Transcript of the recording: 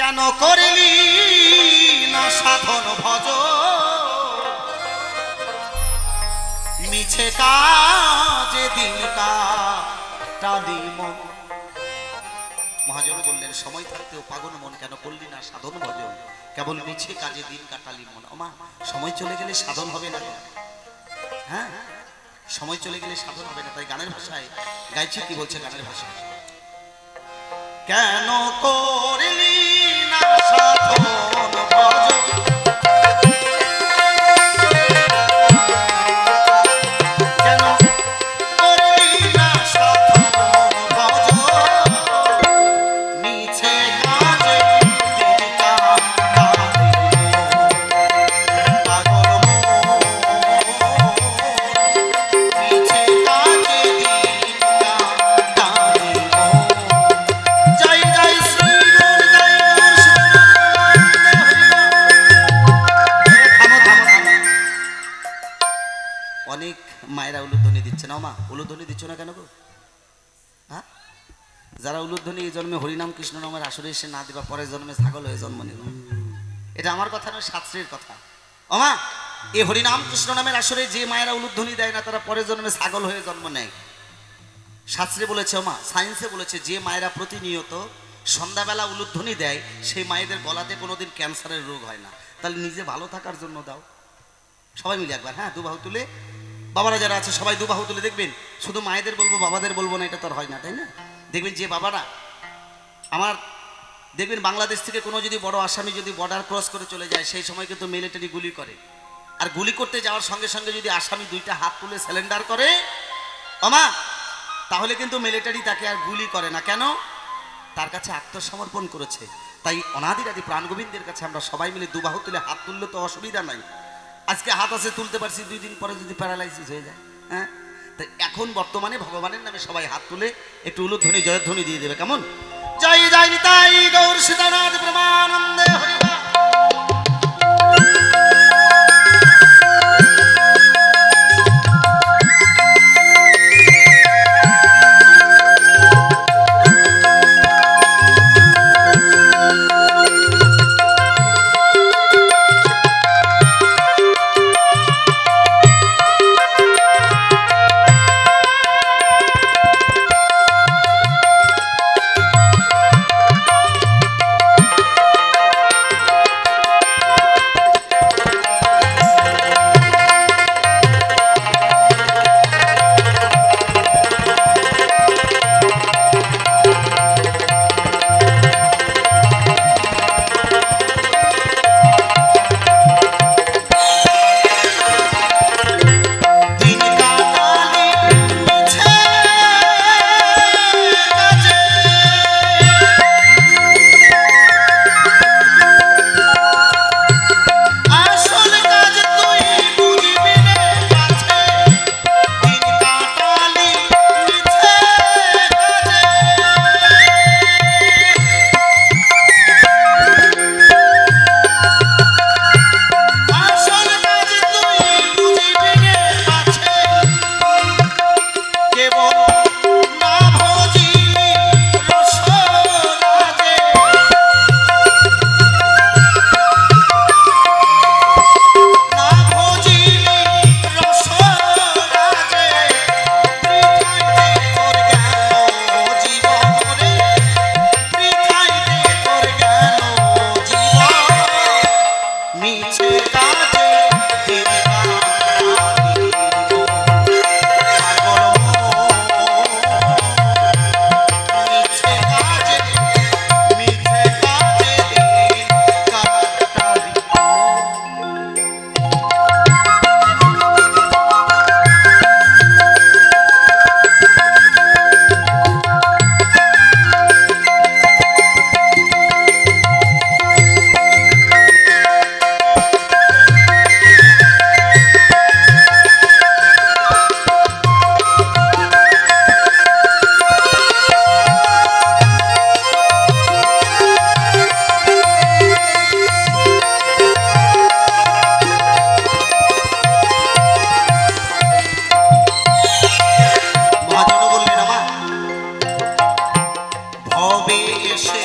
কেন করলি না সাধন ভজ মিছে কাজে দিন কাটালি মন। মহাজন বললেন সময় থাকতেও পাগল মন কেন করলি না সাধন ভজন, কেবল মিছে কাজে দিন কাটালি মন। ওমা সময় চলে গেলে সাধন হবে না। হ্যাঁ সময় চলে গেলে সাধন হবে না। তাই গানের ভাষায় গাইছি, কি বলছে গানের ভাষায়, কেন করলি না সাধন ভজন মায়েরা উলুধ্বনি দিচ্ছে না। মা উলুধ্বনি দিচ্ছ না কেন গো? হ্যাঁ যারা উলুধ্বনি এই জন্মে হরিনাম কৃষ্ণ নামের আসরে এসে না দিবা পরের জন্মে ছাগল হয়ে জন্ম নিল। এটা আমার কথা নয়, শাস্ত্রের কথা। ওমা এই হরিনাম কৃষ্ণ নামের আসরে যে মায়েরা উলুধ্বনি দেয় না তারা পরের জন্মে ছাগল হয়ে জন্ম নেয়। শাস্ত্রে বলেছে, ওমা সায়েন্সে বলেছে, যে মায়েরা প্রতিনিয়ত সন্ধ্যাবেলা উলুধ্বনি দেয় সেই মায়েদের গলাতে কোনোদিন ক্যান্সারের রোগ হয় না। তাহলে নিজে ভালো থাকার জন্য দাও। সবাই মিলে একবার হ্যাঁ দুবাহু তুলে, বাবারা যারা আছে সবাই দুবাহু তুলে দেখবেন। শুধু মায়েদের বলবো বাবাদের বলবো না, এটা তো আর হয় না, তাই না? দেখবেন যে বাবারা আমার দেখবেন বাংলাদেশ থেকে কোনো যদি বড় আসামি যদি বর্ডার ক্রস করে চলে যায় সেই সময় কিন্তু মিলিটারি গুলি করে। আর গুলি করতে যাওয়ার সঙ্গে সঙ্গে যদি আসামি দুইটা হাত তুলে সিলিন্ডার করে ওমা তাহলে কিন্তু মিলিটারি তাকে আর গুলি করে না। কেন? তার কাছে আত্মসমর্পণ করেছে। তাই অনাদিরাদি প্রাণ গোবিন্দের কাছে আমরা সবাই মিলে দুবাহু তুলে হাত তুললে তো অসুবিধা নাই। আজকে হাত আছে তুলতে পারছি, 2 দিন পরে যদি প্যারালাইসিস হয়ে যায়, হ্যাঁ তাই এখন বর্তমানে ভগবানের নামে সবাই হাত তুলে একটু উলুধ্বনি জয়ধ্বনি দিয়ে দেবে। কেমন? জয় জয় নিতাই গৌর সীতানাথ প্রেমানন্দে হরিবা। হবে এসে